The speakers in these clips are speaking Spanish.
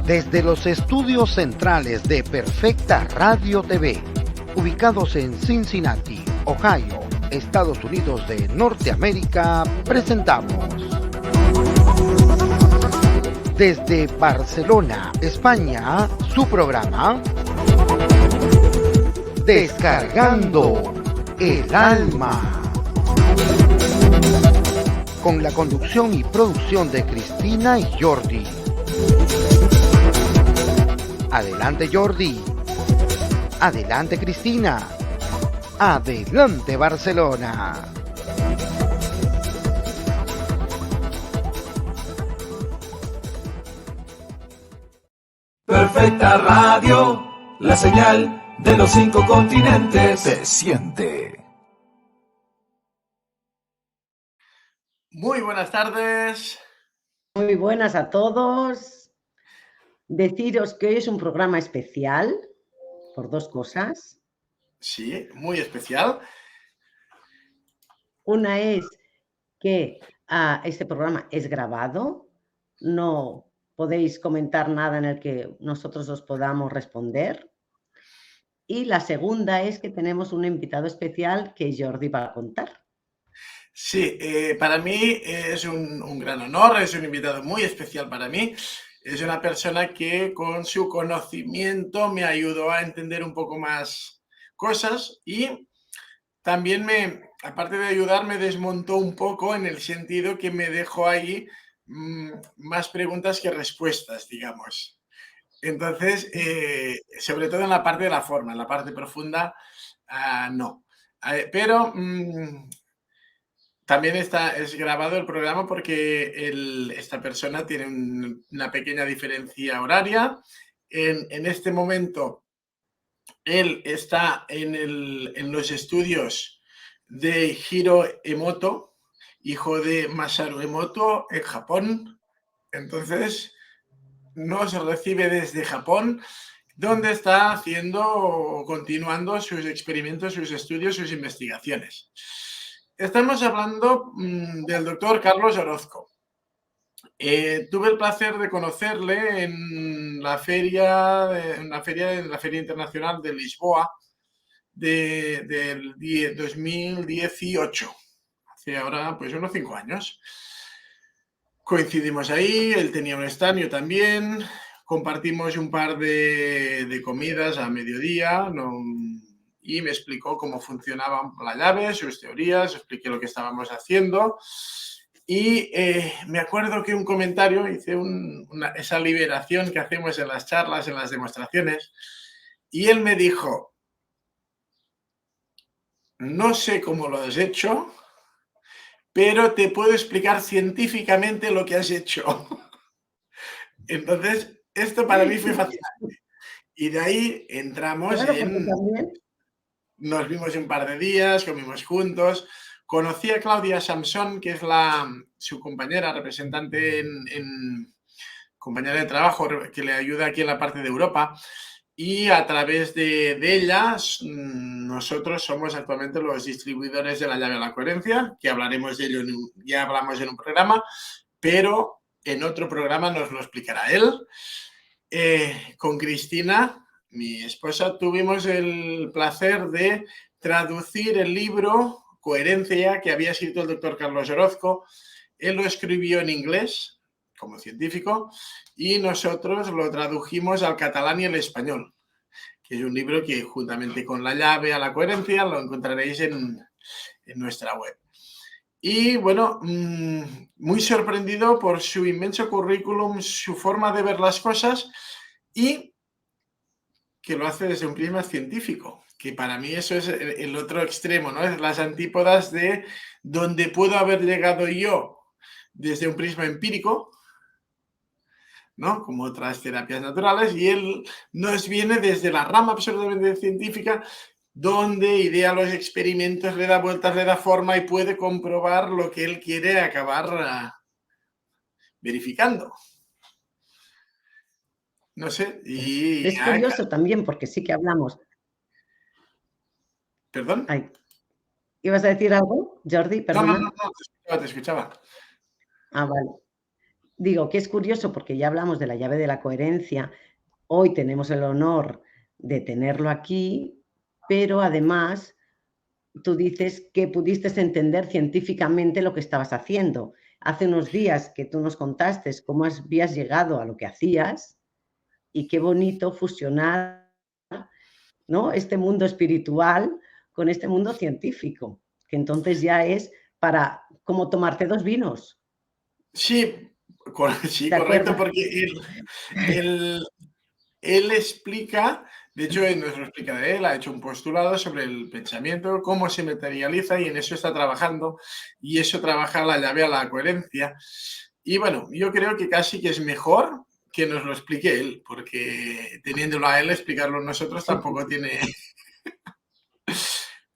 Desde los estudios centrales de Perfecta Radio TV, ubicados en Cincinnati, Ohio, Estados Unidos de Norteamérica, presentamos desde Barcelona, España, su programa Descargando el Alma, con la conducción y producción de Cristina y Jordi. Adelante Jordi, adelante Cristina, adelante Barcelona. Perfecta Radio, la señal de los 5 continentes. Se siente. Muy buenas tardes. Muy buenas a todos. Deciros que hoy es un programa especial por dos cosas. Sí, muy especial. Una es que este programa es grabado, no podéis comentar nada en el que nosotros os podamos responder. Y la segunda es que tenemos un invitado especial que Jordi va a contar. Sí, para mí es un gran honor, es un invitado muy especial para mí. Es una persona que con su conocimiento me ayudó a entender un poco más cosas y también aparte de ayudar, me desmontó un poco en el sentido que me dejó ahí más preguntas que respuestas, digamos. Entonces, sobre todo en la parte de la forma, en la parte profunda, no. Pero también es grabado el programa porque esta persona tiene una pequeña diferencia horaria. En este momento, él está en los estudios de Hiro Emoto, hijo de Masaru Emoto, en Japón. Entonces, nos recibe desde Japón, donde está continuando sus experimentos, sus estudios, sus investigaciones. Estamos hablando del doctor Carlos Orozco. Tuve el placer de conocerle en la Feria Internacional de Lisboa del 2018, hace ahora pues unos 5 años. Coincidimos ahí, él tenía un stand, yo también, compartimos un par de comidas a mediodía, y me explicó cómo funcionaba la llave, sus teorías, expliqué lo que estábamos haciendo y me acuerdo que un comentario, hice esa liberación que hacemos en las charlas, en las demostraciones, y él me dijo: no sé cómo lo has hecho, pero te puedo explicar científicamente lo que has hecho. Entonces, esto para mí fue fascinante. Y de ahí entramos nos vimos un par de días, comimos juntos. Conocí a Claudia Samson, que es su compañera, representante compañera de trabajo, que le ayuda aquí en la parte de Europa. Y a través de ella, nosotros somos actualmente los distribuidores de la llave a la coherencia, que hablaremos de ello, ya hablamos en un programa, pero en otro programa nos lo explicará él. Con Cristina, mi esposa, tuvimos el placer de traducir el libro Coherencia, que había escrito el doctor Carlos Orozco. Él lo escribió en inglés, como científico, y nosotros lo tradujimos al catalán y al español, que es un libro que juntamente con la llave a la coherencia lo encontraréis en nuestra web. Y bueno, muy sorprendido por su inmenso currículum, su forma de ver las cosas y que lo hace desde un prisma científico, que para mí eso es el otro extremo, ¿no? Es las antípodas de donde puedo haber llegado yo desde un prisma empírico, ¿no? Como otras terapias naturales, y él nos viene desde la rama absolutamente científica, donde idea los experimentos, le da vueltas, le da forma y puede comprobar lo que él quiere acabar verificando. No sé, y... Es curioso también porque sí que hablamos. ¿Perdón? Ay. ¿Ibas a decir algo, Jordi? Perdona. No, te escuchaba. Vale. digo que es curioso porque ya hablamos de la llave de la coherencia. Hoy tenemos el honor de tenerlo aquí, pero además tú dices que pudiste entender científicamente lo que estabas haciendo. Hace unos días que tú nos contaste cómo habías llegado a lo que hacías y qué bonito fusionar, ¿no?, este mundo espiritual con este mundo científico, que entonces ya es para como tomarte 2 vinos. Sí, sí, ¿Te correcto, acuerdas? porque él explica, de hecho, él nos lo explica de él, ha hecho un postulado sobre el pensamiento, cómo se materializa y en eso está trabajando y eso trabaja la llave a la coherencia. Y bueno, yo creo que casi que es mejor que nos lo explique él, porque teniéndolo a él, explicarlo nosotros Sí, sí, tampoco sí. tiene...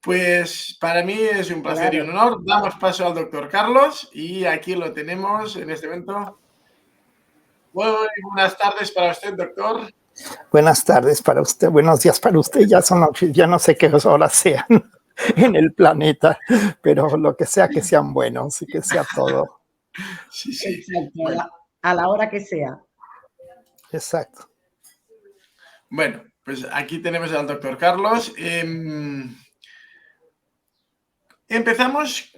Pues para mí es un placer y un Claro. honor. Damos paso al doctor Carlos y aquí lo tenemos en este evento. Muy buenas tardes para usted, doctor. Buenas tardes para usted, buenos días para usted. Ya son noches, ya no sé qué horas sean en el planeta, pero lo que sean buenos y que sea todo. Sí, sí. Exacto, Bueno, a la hora que sea. Exacto. bueno, pues aquí tenemos al doctor Carlos. Empezamos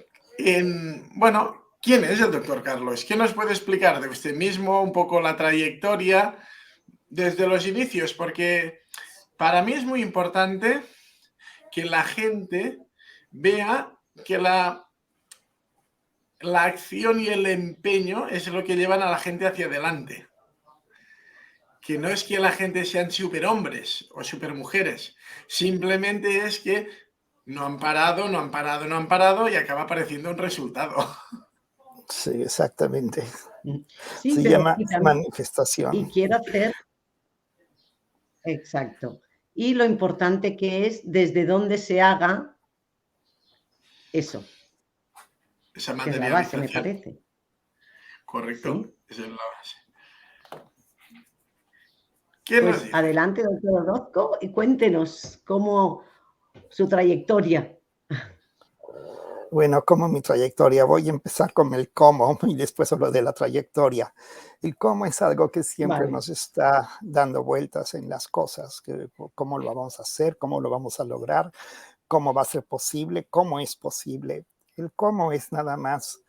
bueno, ¿quién es el doctor Carlos? ¿Qué nos puede explicar de usted mismo, un poco la trayectoria desde los inicios? Porque para mí es muy importante que la gente vea que la acción y el empeño es lo que llevan a la gente hacia adelante. Que no es que la gente sean superhombres o supermujeres, simplemente es que no han parado, no han parado, no han parado y acaba apareciendo un resultado. Sí, exactamente. Sí, Se pero llama y también, y manifestación. quiero hacer exacto. Y lo importante que es desde dónde se haga eso, Esa que es la base, me materialización, parece. correcto. Sí. Esa es la base. ¿Qué nos Pues dice? adelante, doctor Orozco, y cuéntenos cómo su trayectoria. Bueno, como mi trayectoria, voy a empezar con el cómo y después hablo de la trayectoria. El cómo es algo que siempre Vale. nos está dando vueltas en las cosas, cómo lo vamos a hacer, cómo lo vamos a lograr, cómo va a ser posible, cómo es posible. El cómo es nada más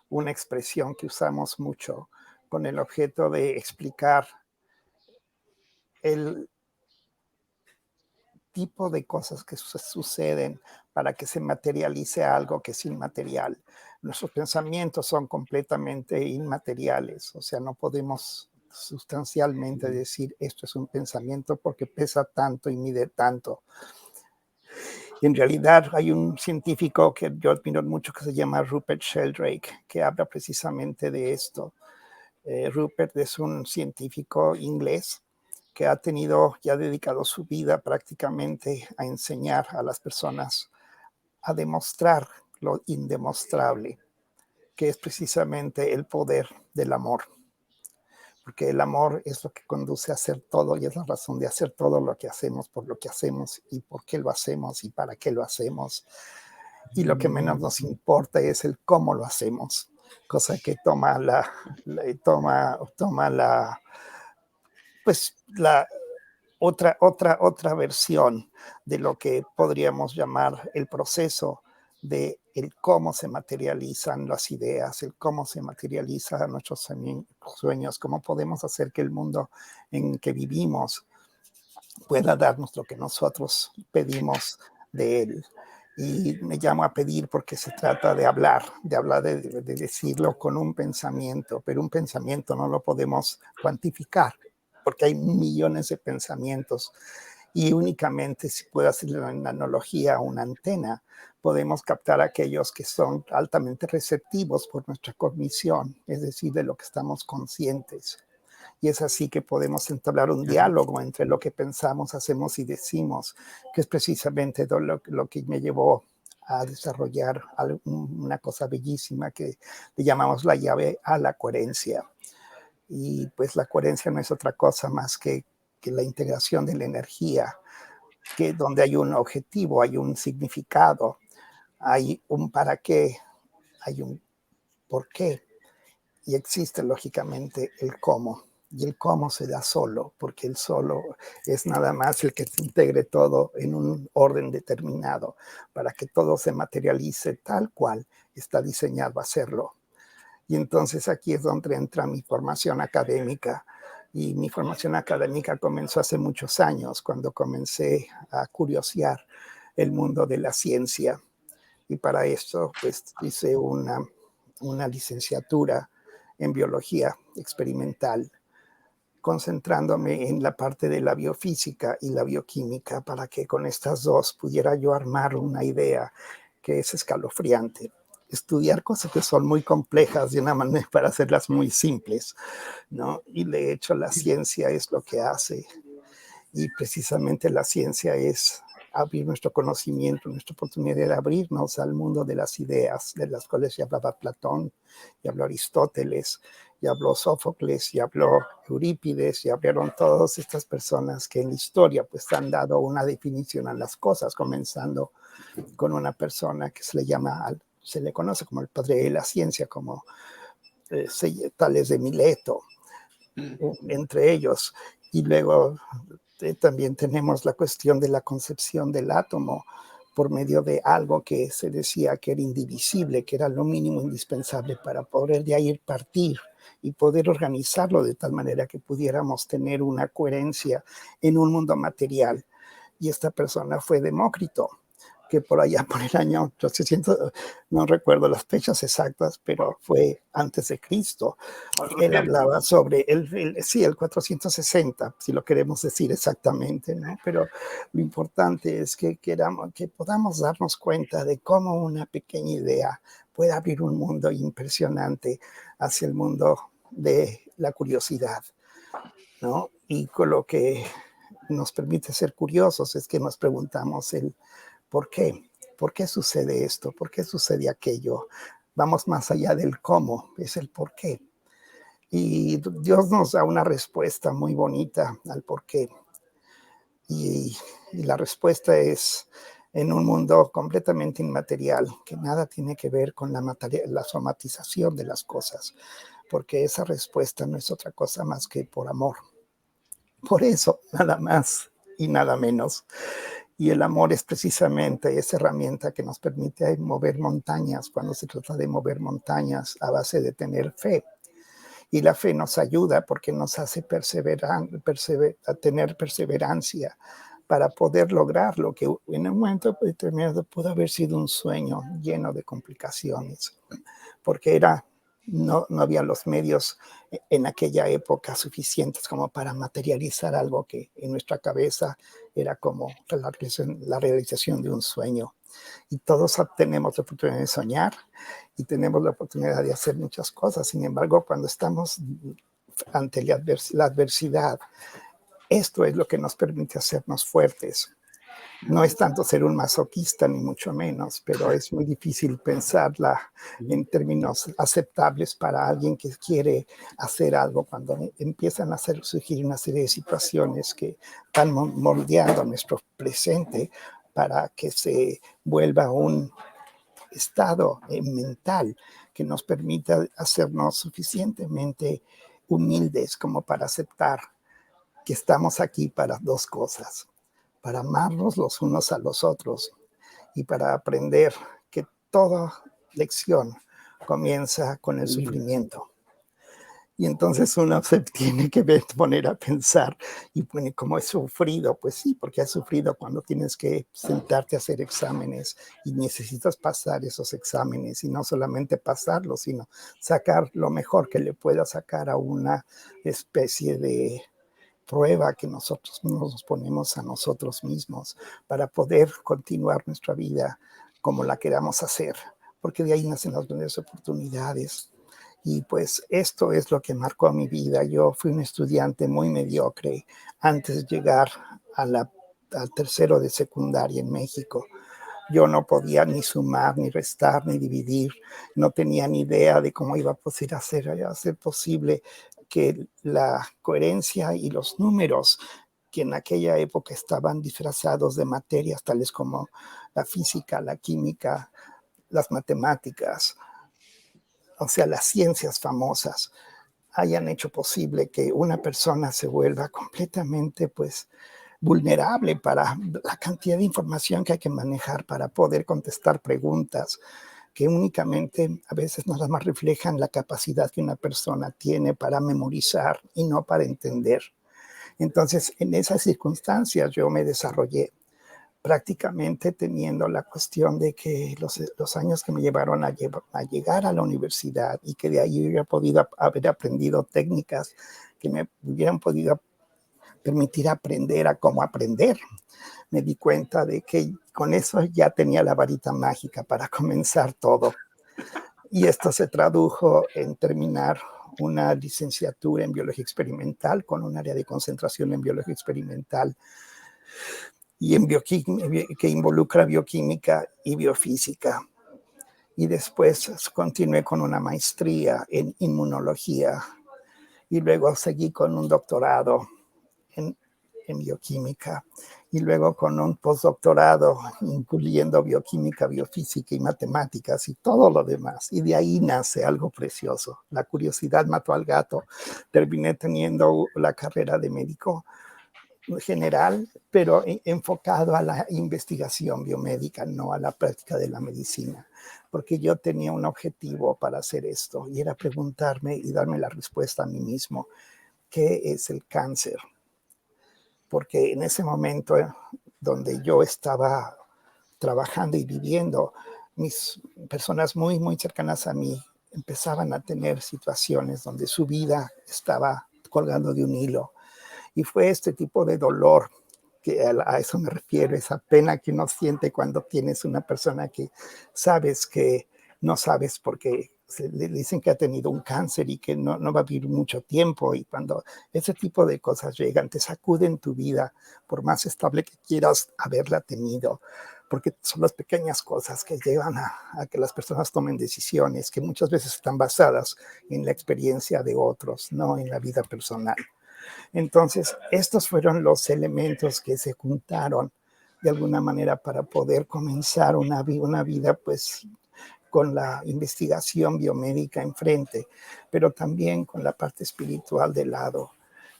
una expresión que usamos mucho con el objeto de explicar el tipo de cosas que suceden para que se materialice algo que es inmaterial. Nuestros pensamientos son completamente inmateriales, o sea, no podemos sustancialmente decir esto es un pensamiento porque pesa tanto y mide tanto. Y en realidad hay un científico que yo admiro mucho que se llama Rupert Sheldrake, que habla precisamente de esto. Rupert es un científico inglés que ha dedicado su vida prácticamente a enseñar a las personas a demostrar lo indemostrable, que es precisamente el poder del amor. Porque el amor es lo que conduce a hacer todo y es la razón de hacer todo lo que hacemos, por lo que hacemos y por qué lo hacemos y para qué lo hacemos. Y lo que menos nos importa es el cómo lo hacemos, cosa que toma la pues la otra versión de lo que podríamos llamar el proceso de el cómo se materializan las ideas, el cómo se materializan nuestros sueños, cómo podemos hacer que el mundo en que vivimos pueda darnos lo que nosotros pedimos de él. Y me llamo a pedir porque se trata de hablar, de decirlo con un pensamiento, pero un pensamiento no lo podemos cuantificar porque hay millones de pensamientos y únicamente si puedo hacer una analogía a una antena, podemos captar aquellos que son altamente receptivos por nuestra cognición, es decir, de lo que estamos conscientes. Y es así que podemos entablar un diálogo entre lo que pensamos, hacemos y decimos, que es precisamente lo que me llevó a desarrollar una cosa bellísima que le llamamos la llave a la coherencia. Y pues la coherencia no es otra cosa más que la integración de la energía, que donde hay un objetivo, hay un significado, hay un para qué, hay un por qué. y existe lógicamente el cómo. Y el cómo se da solo, porque el solo es nada más el que se integre todo en un orden determinado para que todo se materialice tal cual está diseñado a hacerlo. Y entonces aquí es donde entra mi formación académica. Y mi formación académica comenzó hace muchos años, cuando comencé a curiosear el mundo de la ciencia. Y para esto, pues, hice una licenciatura en biología experimental, concentrándome en la parte de la biofísica y la bioquímica, para que con estas dos pudiera yo armar una idea que es escalofriante. Estudiar cosas que son muy complejas de una manera para hacerlas muy simples, ¿no? Y de hecho la ciencia es lo que hace, y precisamente la ciencia es abrir nuestro conocimiento, nuestra oportunidad de abrirnos al mundo de las ideas, de las cuales ya hablaba Platón, ya habló Aristóteles, ya habló Sófocles, ya habló Eurípides, ya hablaron todas estas personas que en la historia pues han dado una definición a las cosas, comenzando con una persona que se le conoce como el padre de la ciencia, como Tales de Mileto, entre ellos. Y luego también tenemos la cuestión de la concepción del átomo por medio de algo que se decía que era indivisible, que era lo mínimo indispensable para poder de ahí partir y poder organizarlo de tal manera que pudiéramos tener una coherencia en un mundo material. Y esta persona fue Demócrito, que por allá por el año 800, no recuerdo las fechas exactas, pero fue antes de Cristo. 400. Él hablaba sobre el 460, si lo queremos decir exactamente, ¿no? Pero lo importante es que podamos darnos cuenta de cómo una pequeña idea puede abrir un mundo impresionante hacia el mundo de la curiosidad, ¿no? Y con lo que nos permite ser curiosos es que nos preguntamos ¿por qué? ¿Por qué sucede esto? ¿Por qué sucede aquello? Vamos más allá del cómo, es el por qué. Y Dios nos da una respuesta muy bonita al por qué. Y la respuesta es en un mundo completamente inmaterial, que nada tiene que ver con la somatización de las cosas, porque esa respuesta no es otra cosa más que por amor. Por eso, nada más y nada menos. Y el amor es precisamente esa herramienta que nos permite mover montañas cuando se trata de mover montañas a base de tener fe. Y la fe nos ayuda porque nos hace tener perseverancia para poder lograr lo que en un momento determinado pudo haber sido un sueño lleno de complicaciones, porque no había los medios en aquella época suficientes como para materializar algo que en nuestra cabeza era como la realización de un sueño. Y todos tenemos la oportunidad de soñar y tenemos la oportunidad de hacer muchas cosas. Sin embargo, cuando estamos ante la adversidad, esto es lo que nos permite hacernos fuertes. No es tanto ser un masoquista, ni mucho menos, pero es muy difícil pensarla en términos aceptables para alguien que quiere hacer algo cuando empiezan a surgir una serie de situaciones que van moldeando nuestro presente para que se vuelva un estado mental que nos permita hacernos suficientemente humildes como para aceptar que estamos aquí para dos cosas: para amarnos los unos a los otros y para aprender que toda lección comienza con el sufrimiento. Y entonces uno se tiene que poner a pensar, y bueno, ¿cómo he sufrido? Pues sí, porque has sufrido cuando tienes que sentarte a hacer exámenes y necesitas pasar esos exámenes, y no solamente pasarlos, sino sacar lo mejor que le pueda sacar a una especie de prueba que nosotros nos ponemos a nosotros mismos para poder continuar nuestra vida como la queramos hacer, porque de ahí nacen las grandes oportunidades. Y pues esto es lo que marcó mi vida. Yo fui un estudiante muy mediocre antes de llegar al tercero de secundaria en México. Yo no podía ni sumar, ni restar, ni dividir. No tenía ni idea de cómo iba a poder hacer posible que la coherencia y los números que en aquella época estaban disfrazados de materias tales como la física, la química, las matemáticas, o sea, las ciencias famosas hayan hecho posible que una persona se vuelva completamente, pues, vulnerable para la cantidad de información que hay que manejar para poder contestar preguntas que únicamente a veces nada más reflejan la capacidad que una persona tiene para memorizar y no para entender. Entonces, en esas circunstancias yo me desarrollé prácticamente teniendo la cuestión de que los años que me llevaron a llegar a la universidad y que de ahí hubiera podido haber aprendido técnicas que me hubieran podido permitir aprender a cómo aprender. Me di cuenta de que con eso ya tenía la varita mágica para comenzar todo. Y esto se tradujo en terminar una licenciatura en biología experimental con un área de concentración en biología experimental y en que involucra bioquímica y biofísica. Y después continué con una maestría en inmunología y luego seguí con un doctorado en bioquímica y luego con un postdoctorado incluyendo bioquímica, biofísica y matemáticas y todo lo demás. Y de ahí nace algo precioso. La curiosidad mató al gato. Terminé teniendo la carrera de médico general, pero enfocado a la investigación biomédica, no a la práctica de la medicina, porque yo tenía un objetivo para hacer esto y era preguntarme y darme la respuesta a mí mismo: ¿qué es el cáncer? Porque en ese momento donde yo estaba trabajando y viviendo, mis personas muy, muy cercanas a mí empezaban a tener situaciones donde su vida estaba colgando de un hilo. Y fue este tipo de dolor, que a eso me refiero, esa pena que uno siente cuando tienes una persona que sabes que no sabes porque le dicen que ha tenido un cáncer y que no va a vivir mucho tiempo. Y cuando ese tipo de cosas llegan, te sacuden tu vida, por más estable que quieras haberla tenido, porque son las pequeñas cosas que llevan a que las personas tomen decisiones que muchas veces están basadas en la experiencia de otros, no en la vida personal. Entonces, estos fueron los elementos que se juntaron de alguna manera para poder comenzar una vida, pues, con la investigación biomédica enfrente, pero también con la parte espiritual de lado.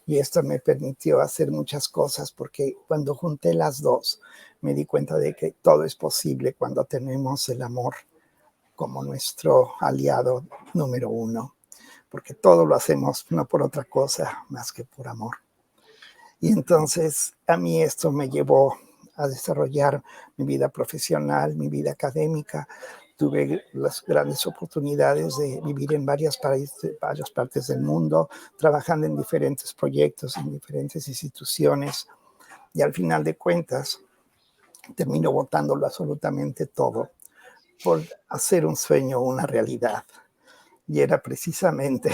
Y esto me permitió hacer muchas cosas, porque cuando junté las dos, me di cuenta de que todo es posible cuando tenemos el amor como nuestro aliado número uno, porque todo lo hacemos no por otra cosa más que por amor. Y entonces a mí esto me llevó a desarrollar mi vida profesional, mi vida académica. Tuve las grandes oportunidades de vivir en varias partes del mundo, trabajando en diferentes proyectos, en diferentes instituciones. Y al final de cuentas, termino botándolo absolutamente todo por hacer un sueño una realidad. Y era precisamente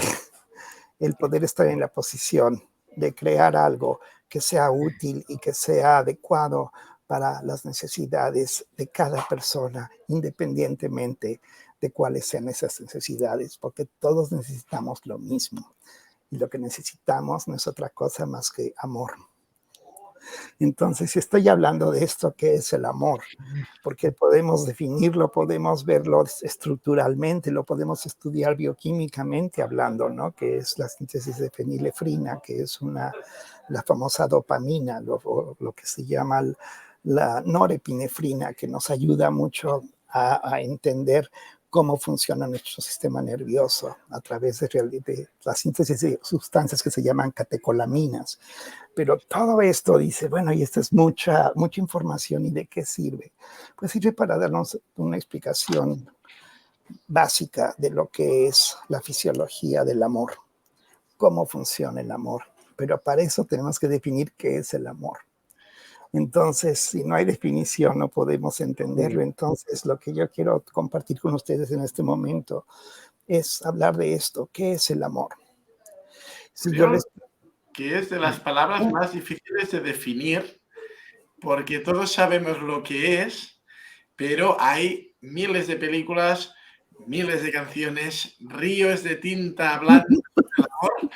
el poder estar en la posición de crear algo que sea útil y que sea adecuado para las necesidades de cada persona, independientemente de cuáles sean esas necesidades, porque todos necesitamos lo mismo. Y lo que necesitamos no es otra cosa más que amor. Entonces, si estoy hablando de esto, ¿qué es el amor? Porque podemos definirlo, podemos verlo estructuralmente, lo podemos estudiar bioquímicamente hablando, ¿no? Que es la síntesis de fenilefrina, que es la famosa dopamina, lo que se llama la norepinefrina, que nos ayuda mucho a entender cómo funciona nuestro sistema nervioso a través de la síntesis de sustancias que se llaman catecolaminas. Pero todo esto dice, bueno, y esta es mucha información, ¿y de qué sirve? Pues sirve para darnos una explicación básica de lo que es la fisiología del amor, cómo funciona el amor. Pero para eso tenemos que definir qué es el amor. Entonces, si no hay definición, no podemos entenderlo. Entonces, lo que yo quiero compartir con ustedes en este momento es hablar de esto. ¿Qué es el amor? Que es de las palabras más difíciles de definir, porque todos sabemos lo que es, pero hay miles de películas, miles de canciones, ríos de tinta hablando del amor,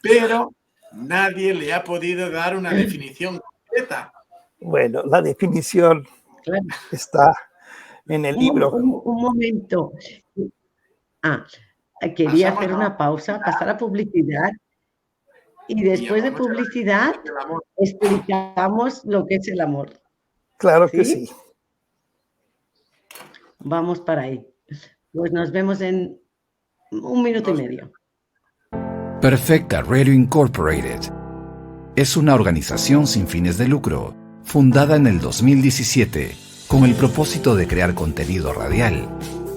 pero nadie le ha podido dar una definición completa. Bueno, la definición está en el libro. Un momento. Quería Pasamos hacer a una pausa, pasar a publicidad y después de hablamos publicidad del amor. explicamos lo que es el amor. Claro que ¿Sí? sí. Vamos para ahí. Pues nos vemos en 1 minuto y medio. Perfecta Radio Incorporated es una organización sin fines de lucro, fundada en el 2017, con el propósito de crear contenido radial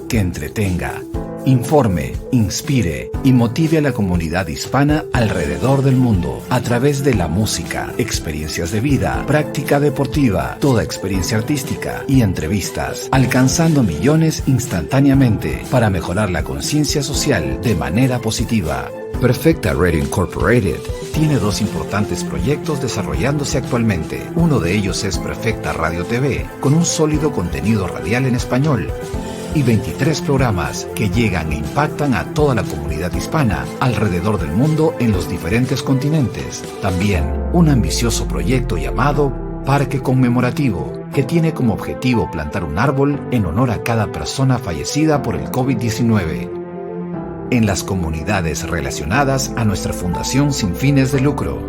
que entretenga, informe, inspire y motive a la comunidad hispana alrededor del mundo a través de la música, experiencias de vida, práctica deportiva, toda experiencia artística y entrevistas, alcanzando millones instantáneamente para mejorar la conciencia social de manera positiva. Perfecta Radio Incorporated tiene 2 importantes proyectos desarrollándose actualmente. Uno de ellos es Perfecta Radio TV, con un sólido contenido radial en español y 23 programas que llegan e impactan a toda la comunidad hispana alrededor del mundo en los diferentes continentes. También un ambicioso proyecto llamado Parque Conmemorativo, que tiene como objetivo plantar un árbol en honor a cada persona fallecida por el COVID-19 en las comunidades relacionadas a nuestra fundación sin fines de lucro,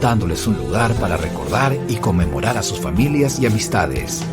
dándoles un lugar para recordar y conmemorar a sus familias y amistades.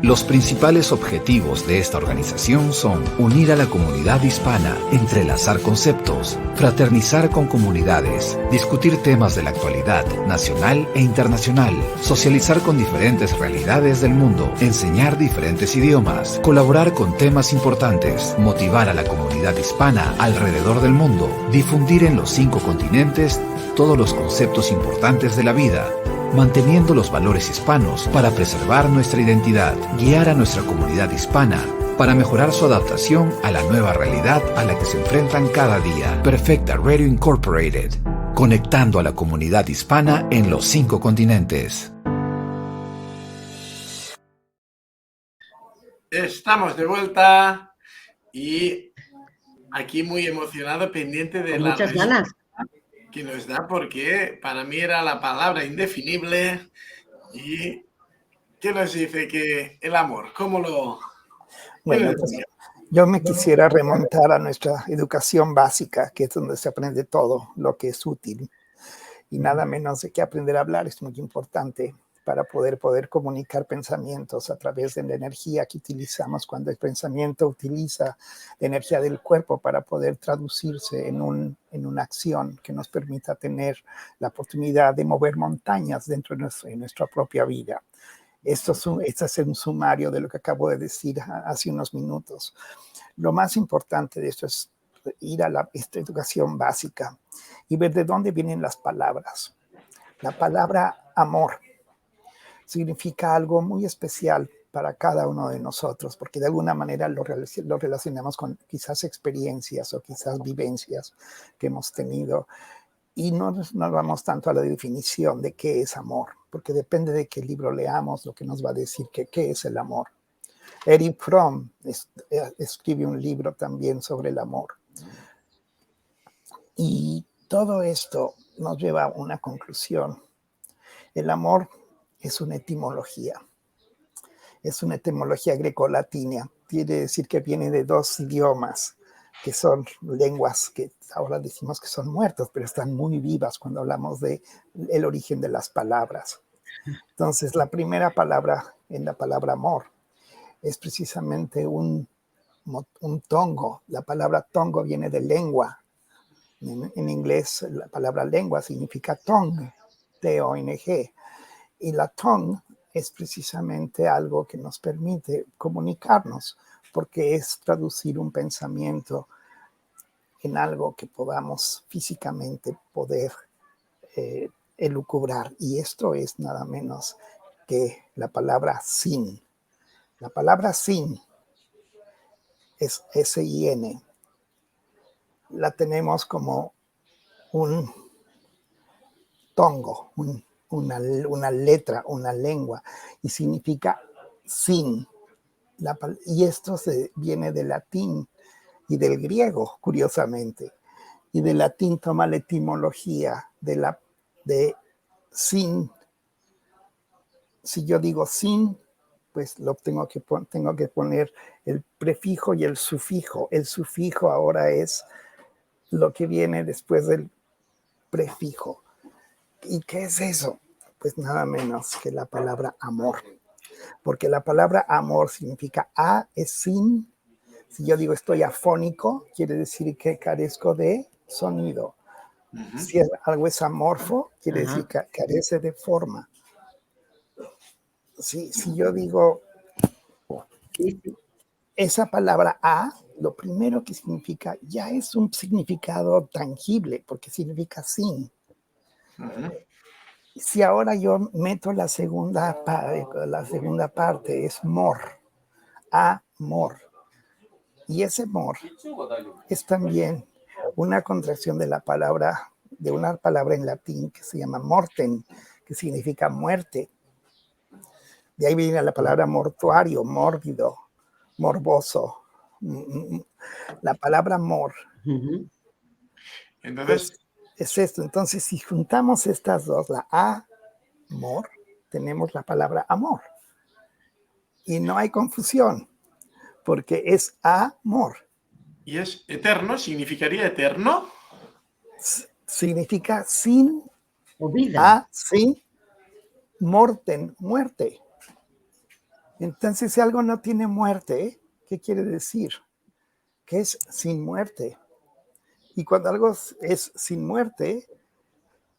Los principales objetivos de esta organización son unir a la comunidad hispana, entrelazar conceptos, fraternizar con comunidades, discutir temas de la actualidad nacional e internacional, socializar con diferentes realidades del mundo, enseñar diferentes idiomas, colaborar con temas importantes, motivar a la comunidad hispana alrededor del mundo, difundir en los 5 continentes todos los conceptos importantes de la vida, manteniendo los valores hispanos para preservar nuestra identidad, guiar a nuestra comunidad hispana para mejorar su adaptación a la nueva realidad a la que se enfrentan cada día. Perfecta Radio Incorporated, conectando a la comunidad hispana en los 5 continentes. Estamos de vuelta y aquí muy emocionado, pendiente de Con la muchas ganas. que nos da, porque para mí era la palabra indefinible. ¿Y qué nos dice que el amor? ¿Cómo lo...? Bueno, pues yo me quisiera remontar a nuestra educación básica, que es donde se aprende todo lo que es útil. Y nada menos de que aprender a hablar es muy importante para poder comunicar pensamientos a través de la energía que utilizamos cuando el pensamiento utiliza la energía del cuerpo para poder traducirse en una acción que nos permita tener la oportunidad de mover montañas dentro de nuestra propia vida. Esto es un sumario de lo que acabo de decir hace unos minutos. Lo más importante de esto es ir a esta educación básica y ver de dónde vienen las palabras. La palabra amor significa algo muy especial para cada uno de nosotros, porque de alguna manera lo relacionamos con quizás experiencias o quizás vivencias que hemos tenido. Y no vamos tanto a la definición de qué es amor, porque depende de qué libro leamos lo que nos va a decir qué es el amor. Erich Fromm escribe un libro también sobre el amor. Y todo esto nos lleva a una conclusión. El amor es una etimología. Es una etimología grecolatina. Quiere decir que viene de 2 idiomas, que son lenguas que ahora decimos que son muertas, pero están muy vivas cuando hablamos de el origen de las palabras. Entonces, la primera palabra en la palabra amor es precisamente un tongo. La palabra tongo viene de lengua. En inglés, la palabra lengua significa tongue, T-O-N-G. Y la tongue es precisamente algo que nos permite comunicarnos, porque es traducir un pensamiento en algo que podamos físicamente poder elucubrar. Y esto es nada menos que la palabra sin. La palabra sin es S-I-N. La tenemos como un tongo, una letra, una lengua, y significa sin. Y esto viene del latín y del griego, curiosamente. Y del latín toma la etimología de sin. Si yo digo sin, pues tengo que poner el prefijo y el sufijo. El sufijo ahora es lo que viene después del prefijo. ¿Y qué es eso? Pues nada menos que la palabra amor. Porque la palabra amor significa A es sin. Si yo digo estoy afónico, quiere decir que carezco de sonido. Si algo es amorfo, quiere decir que carece de forma. Si yo digo esa palabra a, lo primero que significa ya es un significado tangible, porque significa sin. Si ahora yo meto la segunda parte, es mor, amor. Y ese mor es también una contracción de una palabra en latín que se llama mortem, que significa muerte. De ahí viene la palabra mortuario, mórbido, morboso. La palabra mor. Entonces, es esto. Entonces, si juntamos estas dos, la amor, tenemos la palabra amor. Y no hay confusión, porque es amor. ¿y es eterno? ¿Significaría eterno? Significa sin, o vida. sin, morten, muerte. Entonces, si algo no tiene muerte, ¿qué quiere decir? Que es sin muerte. Y cuando algo es sin muerte,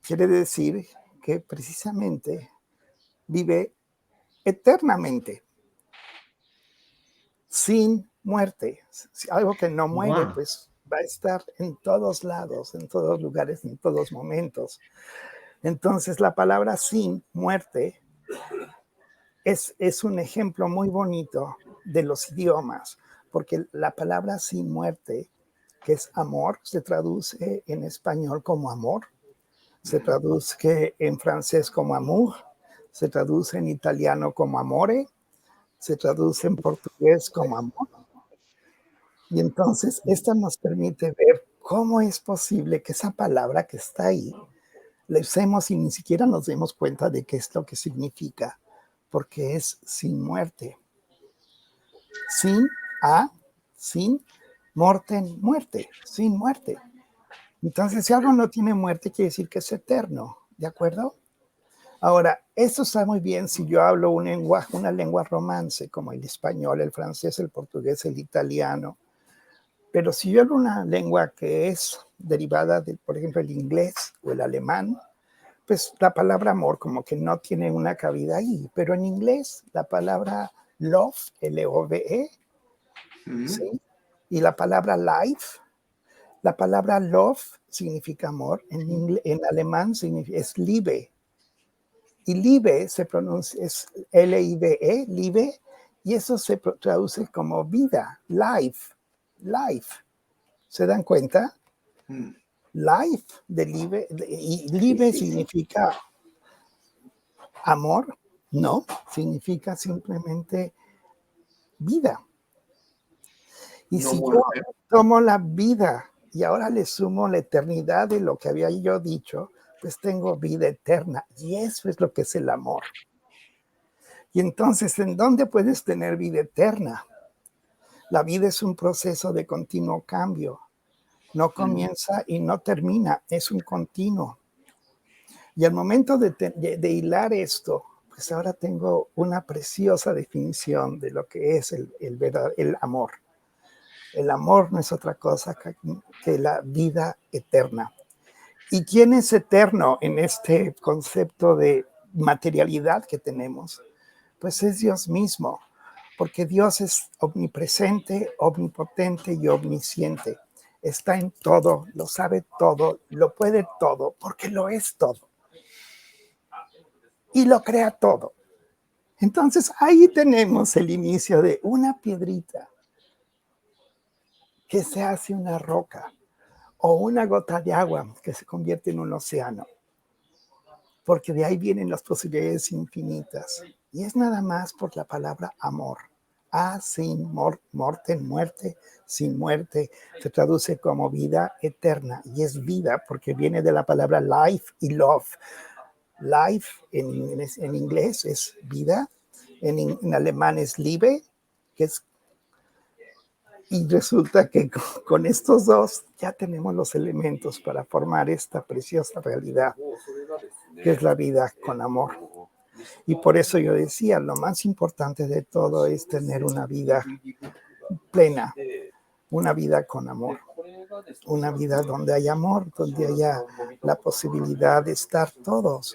quiere decir que precisamente vive eternamente, sin muerte. Algo que no muere, pues va a estar en todos lados, en todos lugares, en todos momentos. Entonces, la palabra sin muerte es un ejemplo muy bonito de los idiomas, porque la palabra sin muerte, que es amor, se traduce en español como amor, se traduce en francés como amour, se traduce en italiano como amore, se traduce en portugués como amor. Y entonces esto nos permite ver cómo es posible que esa palabra que está ahí la usemos y ni siquiera nos demos cuenta de qué es lo que significa, porque es sin muerte. Sin morten, muerte, sin muerte. Entonces, si algo no tiene muerte, quiere decir que es eterno, ¿de acuerdo? Ahora, esto está muy bien si yo hablo una lengua romance, como el español, el francés, el portugués, el italiano. Pero si yo hablo una lengua que es derivada de, por ejemplo, el inglés o el alemán, pues la palabra amor como que no tiene una cabida ahí. Pero en inglés, la palabra love, L-O-V-E, ¿sí? Y la palabra life, la palabra love significa amor, en alemán es Liebe. Y Liebe se pronuncia, es L-I-B-E, Liebe, y eso se traduce como vida, life. ¿Se dan cuenta? Life de Liebe, y Liebe significa amor, no, significa simplemente vida. Y No si muerte. yo tomo la vida y ahora le sumo la eternidad de lo que había yo dicho, pues tengo vida eterna. Y eso es lo que es el amor. Y entonces, ¿en dónde puedes tener vida eterna? La vida es un proceso de continuo cambio. No comienza y no termina, es un continuo. Y al momento de hilar esto, pues ahora tengo una preciosa definición de lo que es el amor. El amor no es otra cosa que la vida eterna. ¿Y quién es eterno en este concepto de materialidad que tenemos? Pues es Dios mismo, porque Dios es omnipresente, omnipotente y omnisciente. Está en todo, lo sabe todo, lo puede todo, porque lo es todo. Y lo crea todo. Entonces ahí tenemos el inicio de una piedrita que se hace una roca o una gota de agua que se convierte en un océano. Porque de ahí vienen las posibilidades infinitas. Y es nada más por la palabra amor. Sin morte, muerte, sin muerte, se traduce como vida eterna. Y es vida porque viene de la palabra life y love. Life en inglés es vida, en alemán es Liebe, que es Y resulta que con estos dos ya tenemos los elementos para formar esta preciosa realidad, que es la vida con amor. Y por eso yo decía, lo más importante de todo es tener una vida plena, una vida con amor, una vida donde hay amor, donde haya la posibilidad de estar todos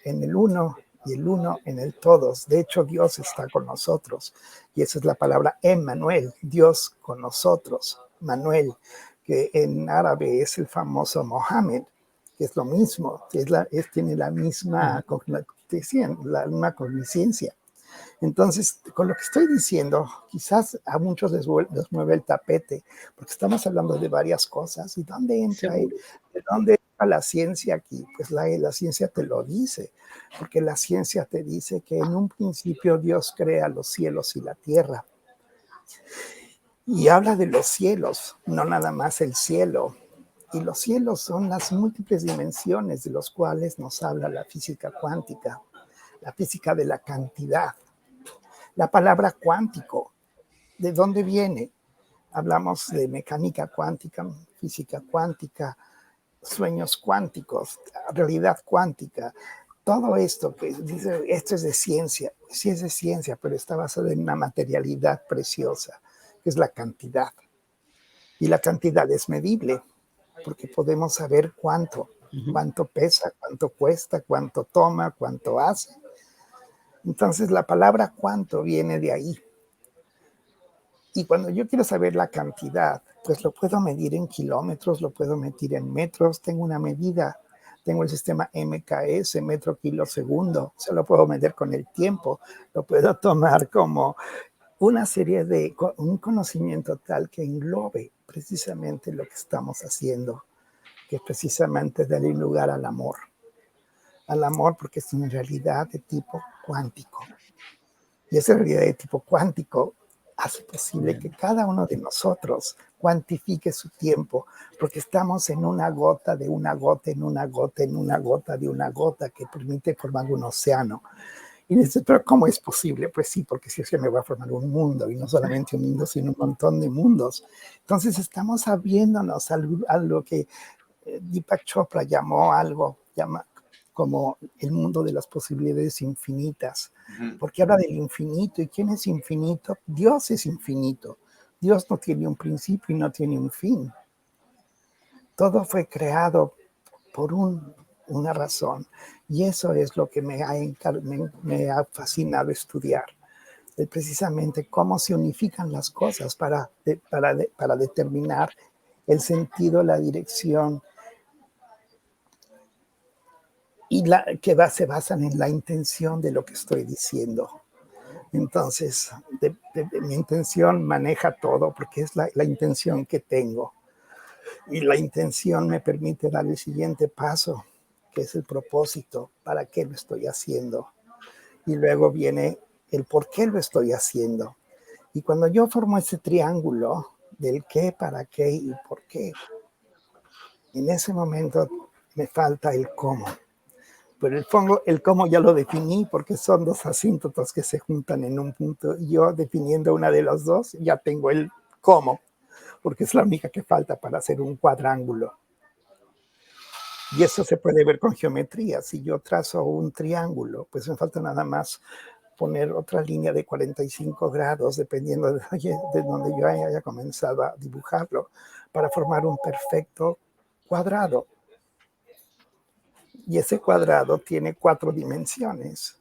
en el uno y el uno en el todos. De hecho, Dios está con nosotros. Y esa es la palabra Emmanuel, Dios con nosotros. Manuel, que en árabe es el famoso Mohammed, que es lo mismo, tiene la misma cognicencia. Entonces, con lo que estoy diciendo, quizás a muchos les mueve el tapete, porque estamos hablando de varias cosas. ¿Y dónde entra ahí? ¿De dónde entra la ciencia aquí? Pues la ciencia te lo dice, porque la ciencia te dice que en un principio Dios crea los cielos y la tierra. Y habla de los cielos, no nada más el cielo. Y los cielos son las múltiples dimensiones de los cuales nos habla la física cuántica, la física de la cantidad. La palabra cuántico, ¿de dónde viene? Hablamos de mecánica cuántica, física cuántica, sueños cuánticos, realidad cuántica. Todo esto que dice, esto es de ciencia, sí es de ciencia, pero está basado en una materialidad preciosa, que es la cantidad. Y la cantidad es medible, porque podemos saber cuánto pesa, cuánto cuesta, cuánto toma, cuánto hace. Entonces la palabra cuánto viene de ahí. Y cuando yo quiero saber la cantidad, pues lo puedo medir en kilómetros, lo puedo medir en metros, tengo una medida, tengo el sistema MKS, metro, kilo, segundo, se lo puedo medir con el tiempo, lo puedo tomar como una serie de, un conocimiento tal que englobe precisamente lo que estamos haciendo, que es precisamente darle lugar al amor porque es una realidad de tipo cuántico. Y esa realidad de tipo cuántico hace posible que cada uno de nosotros cuantifique su tiempo, porque estamos en una gota de una gota, en una gota, en una gota de una gota que permite formar un océano. Y dices, pero ¿cómo es posible? Pues sí, porque si es que me va a formar un mundo, y no solamente un mundo, sino un montón de mundos. Entonces estamos abriéndonos a lo que Deepak Chopra llamó como el mundo de las posibilidades infinitas, porque habla del infinito. ¿Y quién es infinito? Dios es infinito. Dios no tiene un principio y no tiene un fin. Todo fue creado por una razón, y eso es lo que me ha fascinado estudiar, de precisamente cómo se unifican las cosas para determinar el sentido, la dirección, y se basan en la intención de lo que estoy diciendo. Entonces, mi intención maneja todo, porque es la intención que tengo. Y la intención me permite dar el siguiente paso, que es el propósito, para qué lo estoy haciendo. Y luego viene el por qué lo estoy haciendo. Y cuando yo formo ese triángulo del qué, para qué y por qué, en ese momento me falta el cómo. Pero el cómo ya lo definí, porque son dos asíntotos que se juntan en un punto. Y yo, definiendo una de las dos, ya tengo el cómo, porque es la única que falta para hacer un cuadrángulo. Y eso se puede ver con geometría. Si yo trazo un triángulo, pues me falta nada más poner otra línea de 45 grados, dependiendo de donde yo haya comenzado a dibujarlo, para formar un perfecto cuadrado. Y ese cuadrado tiene 4 dimensiones.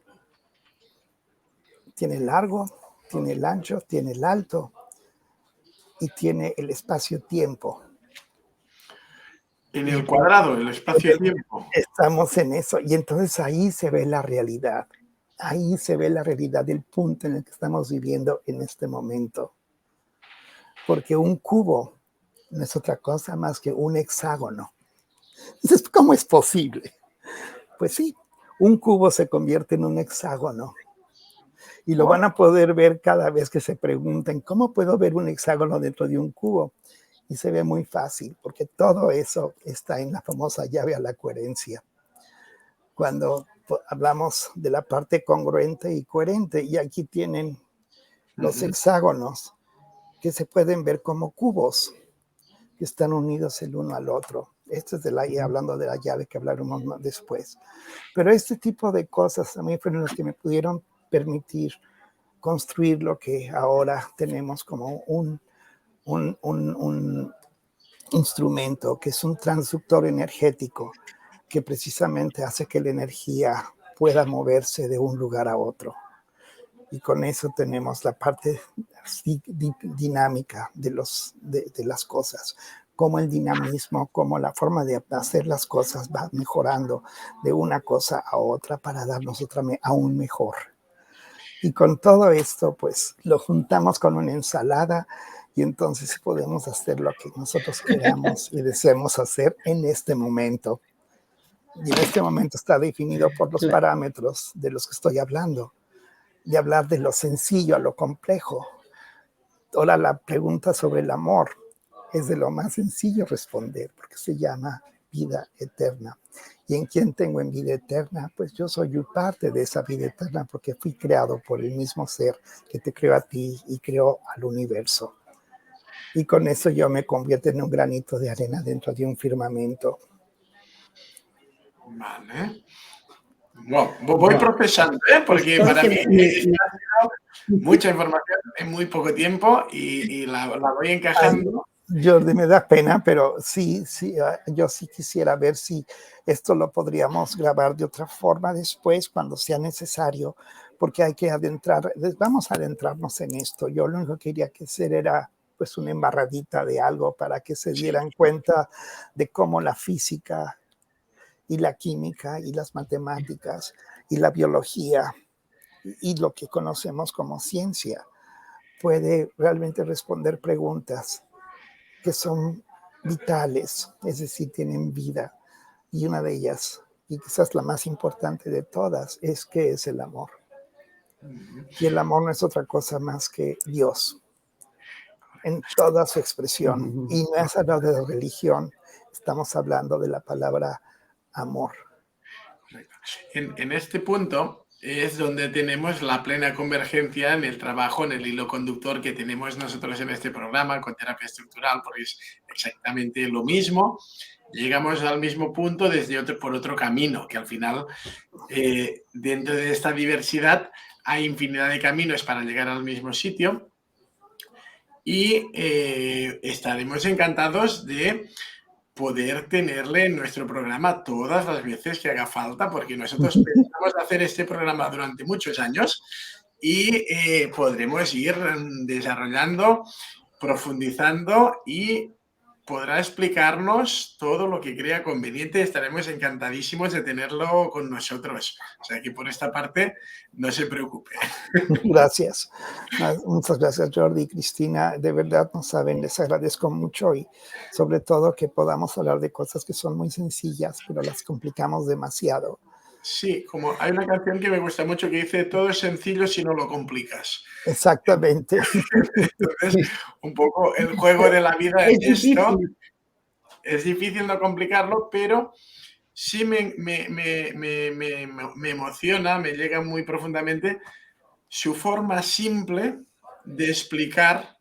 Tiene el largo, tiene el ancho, tiene el alto y tiene el espacio-tiempo. En el cuadrado, el espacio-tiempo. Estamos en eso. Y entonces ahí se ve la realidad. Ahí se ve la realidad del punto en el que estamos viviendo en este momento. Porque un cubo no es otra cosa más que un hexágono. Entonces, ¿cómo es posible? Pues sí, un cubo se convierte en un hexágono. Y lo van a poder ver cada vez que se pregunten, ¿cómo puedo ver un hexágono dentro de un cubo? Y se ve muy fácil, porque todo eso está en la famosa llave a la coherencia. Cuando hablamos de la parte congruente y coherente, y aquí tienen los hexágonos, que se pueden ver como cubos que están unidos el uno al otro. Esto es hablando de la llave que hablaremos más después. Pero este tipo de cosas a mí fueron las que me pudieron permitir construir lo que ahora tenemos como un instrumento que es un transductor energético que precisamente hace que la energía pueda moverse de un lugar a otro. Y con eso tenemos la parte dinámica de las cosas, cómo el dinamismo, cómo la forma de hacer las cosas va mejorando de una cosa a otra para darnos otra aún mejor. Y con todo esto, pues lo juntamos con una ensalada y entonces podemos hacer lo que nosotros queramos y deseemos hacer en este momento. Y en este momento está definido por los parámetros de los que estoy hablando, de hablar de lo sencillo a lo complejo. Ahora la pregunta sobre el amor es de lo más sencillo responder, porque se llama vida eterna. ¿Y en quién tengo en vida eterna? Pues yo soy parte de esa vida eterna porque fui creado por el mismo ser que te creó a ti y creó al universo. Y con eso yo me convierto en un granito de arena dentro de un firmamento. Vale. Wow, voy procesando, porque para mí mucha información en muy poco tiempo y la voy encajando. Ay, Jordi, me da pena, pero sí, yo sí quisiera ver si esto lo podríamos grabar de otra forma después, cuando sea necesario, porque hay que vamos a adentrarnos en esto. Yo lo único que quería hacer era pues una embarradita de algo para que se dieran cuenta de cómo la física y la química y las matemáticas y la biología y lo que conocemos como ciencia puede realmente responder preguntas que son vitales, es decir, tienen vida. Y una de ellas, y quizás la más importante de todas, es ¿qué es el amor? Y el amor no es otra cosa más que Dios, en toda su expresión. Y no es hablar de religión, estamos hablando de la palabra amor. En este punto es donde tenemos la plena convergencia en el trabajo, en el hilo conductor que tenemos nosotros en este programa con terapia estructural, porque es exactamente lo mismo. Llegamos al mismo punto por otro camino, que al final, dentro de esta diversidad, hay infinidad de caminos para llegar al mismo sitio. Y estaremos encantados de poder tenerle en nuestro programa todas las veces que haga falta, porque nosotros pensamos hacer este programa durante muchos años y podremos ir desarrollando, profundizando y podrá explicarnos todo lo que crea conveniente. Estaremos encantadísimos de tenerlo con nosotros. O sea que por esta parte no se preocupe. Gracias. Muchas gracias, Jordi y Cristina. De verdad, no saben, les agradezco mucho y sobre todo que podamos hablar de cosas que son muy sencillas, pero las complicamos demasiado. Sí, como hay una canción que me gusta mucho que dice todo es sencillo si no lo complicas. Exactamente. Entonces, un poco el juego de la vida es esto. Es difícil no complicarlo, pero sí me emociona, me llega muy profundamente su forma simple de explicar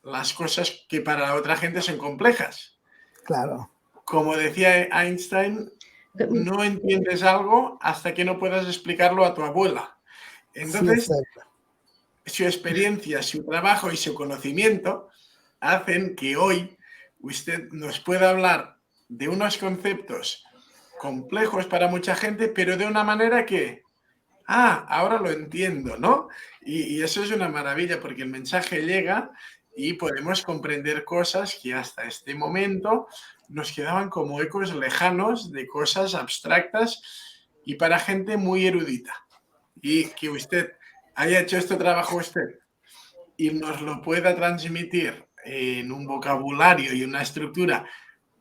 las cosas que para la otra gente son complejas. Claro. Como decía Einstein, no entiendes algo hasta que no puedas explicarlo a tu abuela. Entonces, sí, su experiencia, su trabajo y su conocimiento hacen que hoy usted nos pueda hablar de unos conceptos complejos para mucha gente, pero de una manera que, ahora lo entiendo, ¿no? Y eso es una maravilla porque el mensaje llega y podemos comprender cosas que hasta este momento nos quedaban como ecos lejanos de cosas abstractas y para gente muy erudita. Y que usted haya hecho este trabajo usted y nos lo pueda transmitir en un vocabulario y una estructura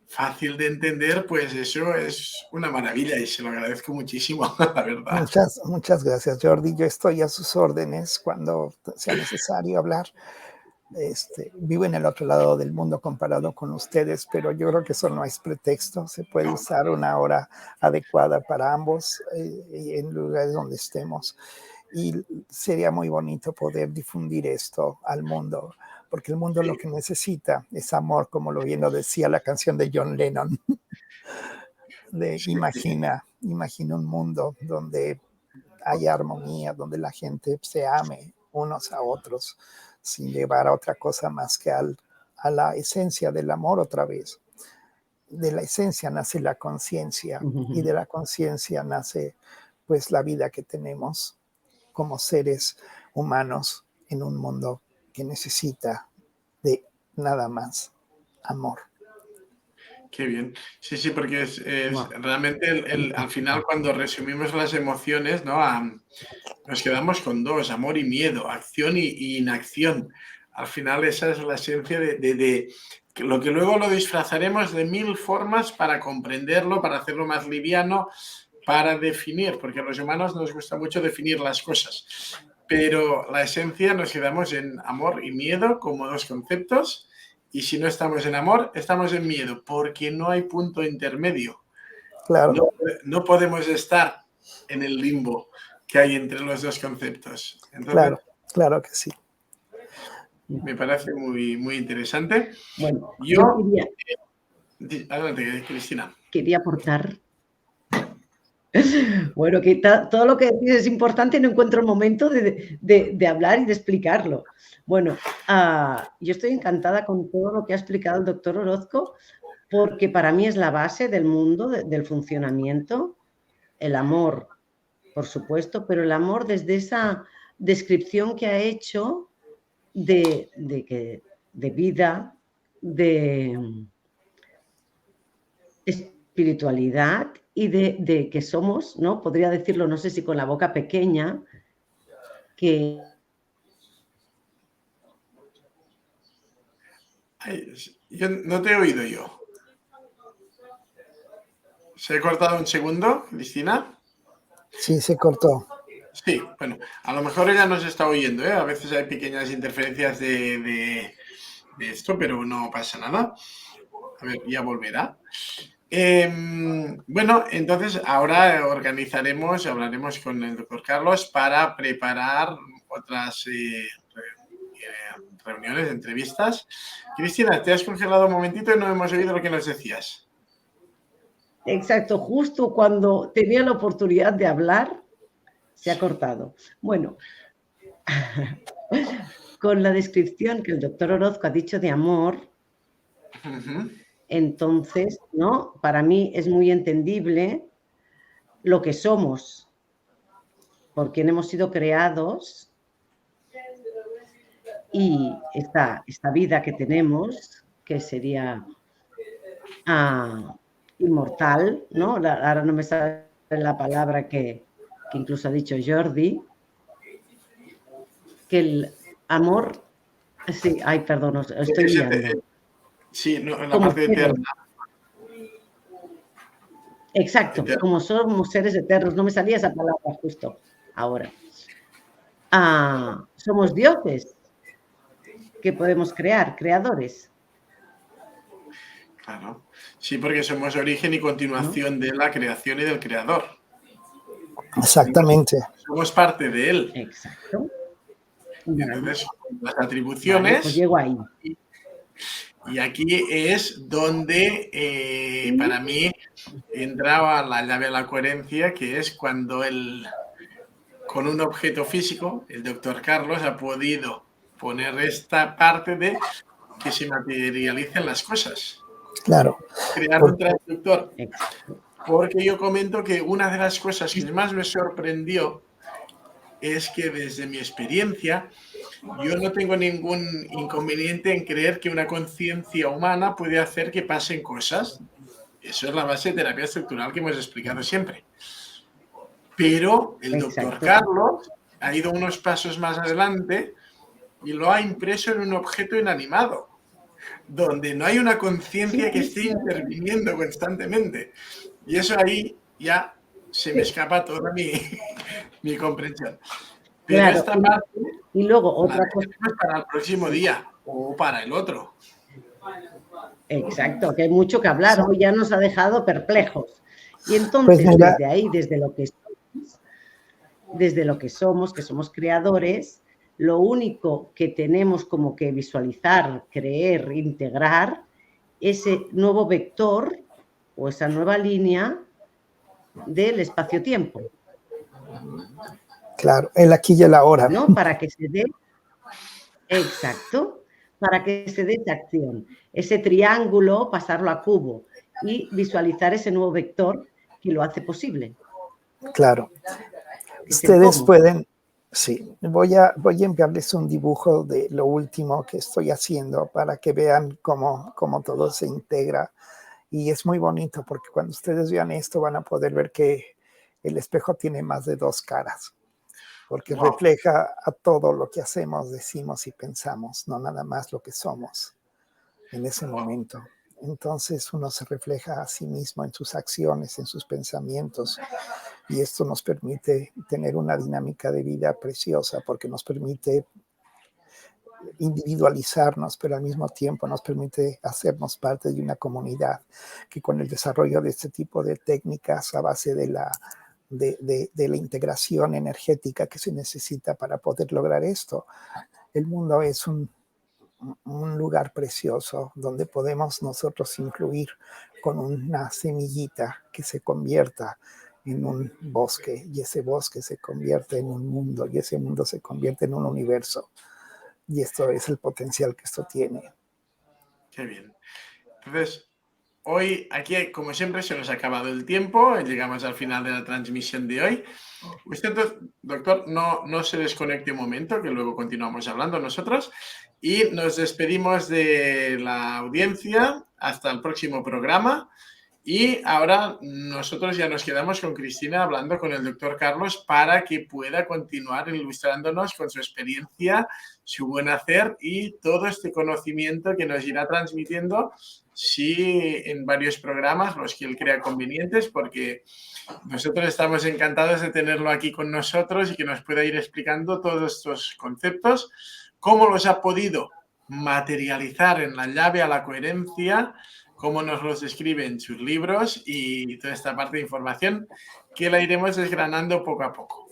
fácil de entender, pues eso es una maravilla y se lo agradezco muchísimo, la verdad. Muchas gracias, Jordi. Yo estoy a sus órdenes cuando sea necesario hablar. Vivo en el otro lado del mundo comparado con ustedes, pero yo creo que eso no es pretexto. Se puede usar una hora adecuada para ambos en lugares donde estemos. Y sería muy bonito poder difundir esto al mundo, porque el mundo lo que necesita es amor, como bien lo decía la canción de John Lennon. Imagina un mundo donde haya armonía, donde la gente se ame unos a otros, sin llevar a otra cosa más que a la esencia del amor otra vez. De la esencia nace la conciencia, y de la conciencia nace pues la vida que tenemos como seres humanos en un mundo que necesita de nada más amor. Qué bien. Sí, porque es realmente al final, cuando resumimos las emociones, ¿no? Nos quedamos con dos: amor y miedo, acción y inacción. Al final esa es la esencia de lo que luego lo disfrazaremos de 1000 formas para comprenderlo, para hacerlo más liviano, para definir, porque a los humanos nos gusta mucho definir las cosas. Pero la esencia nos quedamos en amor y miedo como dos conceptos. Y si no estamos en amor, estamos en miedo, porque no hay punto intermedio. Claro. No podemos estar en el limbo que hay entre los dos conceptos. Entonces, claro que sí. Me parece muy, muy interesante. Bueno, adelante, Cristina. Quería aportar. Bueno, que todo lo que dices es importante y no encuentro el momento de hablar y de explicarlo. Bueno, yo estoy encantada con todo lo que ha explicado el doctor Orozco, porque para mí es la base del mundo, del funcionamiento, el amor, por supuesto, pero el amor desde esa descripción que ha hecho de vida, de espiritualidad y de que somos, ¿no? Podría decirlo, no sé si con la boca pequeña, que... Ay, yo no te he oído yo. ¿Se ha cortado un segundo, Cristina? Sí, se cortó. Sí, bueno, a lo mejor ella nos está oyendo, ¿eh? A veces hay pequeñas interferencias de esto, pero no pasa nada. A ver, ya volverá. Bueno, entonces ahora hablaremos con el doctor Carlos para preparar otras reuniones, entrevistas. Cristina, te has congelado un momentito y no hemos oído lo que nos decías. Exacto, justo cuando tenía la oportunidad de hablar, se ha cortado. Bueno, con la descripción que el doctor Orozco ha dicho de amor, entonces, ¿no? Para mí es muy entendible lo que somos, por quién hemos sido creados, y esta vida que tenemos, que sería inmortal, ¿no? Ahora no me sale la palabra que incluso ha dicho Jordi, que el amor, sí, ay, perdón, estoy liando. Sí, no, en la parte eterna. Exacto, como somos seres eternos, no me salía esa palabra justo ahora. Somos dioses que podemos crear, creadores. Claro, sí, porque somos origen y continuación de la creación y del creador. Exactamente. Somos parte de él. Exacto. Entonces, las atribuciones. Vale, pues llego ahí. Y aquí es donde para mí entraba la llave de la coherencia, que es cuando con un objeto físico, el doctor Carlos ha podido poner esta parte de que se materialicen las cosas. Claro. Crear un transductor. Porque yo comento que una de las cosas que más me sorprendió es que desde mi experiencia yo no tengo ningún inconveniente en creer que una conciencia humana puede hacer que pasen cosas. Eso es la base de terapia estructural que hemos explicado siempre. Pero el doctor Carlos ha ido unos pasos más adelante y lo ha impreso en un objeto inanimado, donde no hay una conciencia que esté interviniendo constantemente. Y eso ahí ya se me escapa toda mi comprensión. Pero claro, esta parte, y luego otra cosa para el próximo día o para el otro. Exacto, que hay mucho que hablar. Hoy ya nos ha dejado perplejos. Y entonces, pues desde ahí, desde lo que somos, que somos creadores, Lo único que tenemos como que visualizar, creer, integrar, ese nuevo vector o esa nueva línea del espacio-tiempo. Claro, el aquí y el ahora. ¿No? Para que se dé, exacto, para que se dé esa acción. Ese triángulo, pasarlo a cubo y visualizar ese nuevo vector que lo hace posible. Claro. Ustedes pueden, sí, voy a enviarles un dibujo de lo último que estoy haciendo para que vean cómo todo se integra. Y es muy bonito porque cuando ustedes vean esto van a poder ver que el espejo tiene más de 2 caras. Porque refleja a todo lo que hacemos, decimos y pensamos, no nada más lo que somos en ese momento. Entonces uno se refleja a sí mismo en sus acciones, en sus pensamientos, y esto nos permite tener una dinámica de vida preciosa porque nos permite individualizarnos, pero al mismo tiempo nos permite hacernos parte de una comunidad que con el desarrollo de este tipo de técnicas a base de la integración energética que se necesita para poder lograr esto, el mundo es un lugar precioso donde podemos nosotros incluir con una semillita que se convierta en un bosque, y ese bosque se convierte en un mundo, y ese mundo se convierte en un universo. Y esto es el potencial que esto tiene. Qué bien. Entonces, hoy, aquí, como siempre, se nos ha acabado el tiempo. Llegamos al final de la transmisión de hoy. Usted, doctor, no se desconecte un momento, que luego continuamos hablando nosotros. Y nos despedimos de la audiencia hasta el próximo programa. Y ahora nosotros ya nos quedamos con Cristina hablando con el doctor Carlos para que pueda continuar ilustrándonos con su experiencia, su buen hacer y todo este conocimiento que nos irá transmitiendo, sí, en varios programas, los que él crea convenientes, porque nosotros estamos encantados de tenerlo aquí con nosotros y que nos pueda ir explicando todos estos conceptos, cómo los ha podido materializar en la llave a la coherencia, cómo nos los describe en sus libros y toda esta parte de información que la iremos desgranando poco a poco.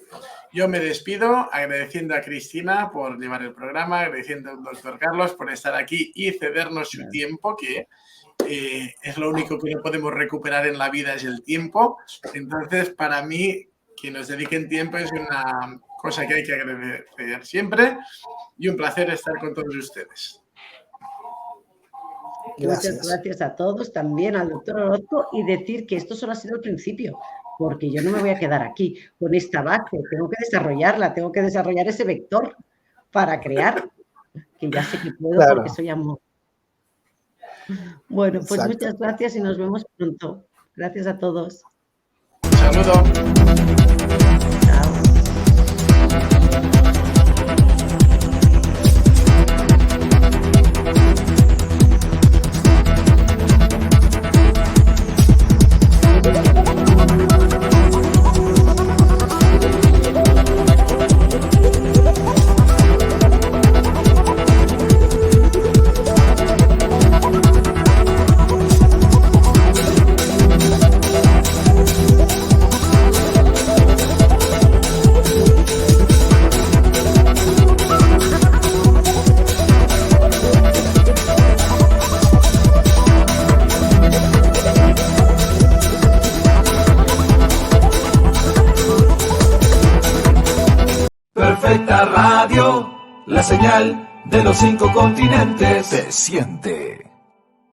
Yo me despido agradeciendo a Cristina por llevar el programa, agradeciendo al doctor Carlos por estar aquí y cedernos su tiempo, que es lo único que no podemos recuperar en la vida, es el tiempo. Entonces, para mí, que nos dediquen tiempo es una cosa que hay que agradecer siempre y un placer estar con todos ustedes. Gracias. Muchas gracias a todos, también al doctor Orozco, y decir que esto solo ha sido el principio, porque yo no me voy a quedar aquí con esta base, tengo que desarrollarla, tengo que desarrollar ese vector para crear, que ya sé que puedo, claro, porque soy amor. Bueno, pues exacto. Muchas gracias y nos vemos pronto. Gracias a todos. Un saludo. Chao. Radio, la señal de los 5 continentes se siente.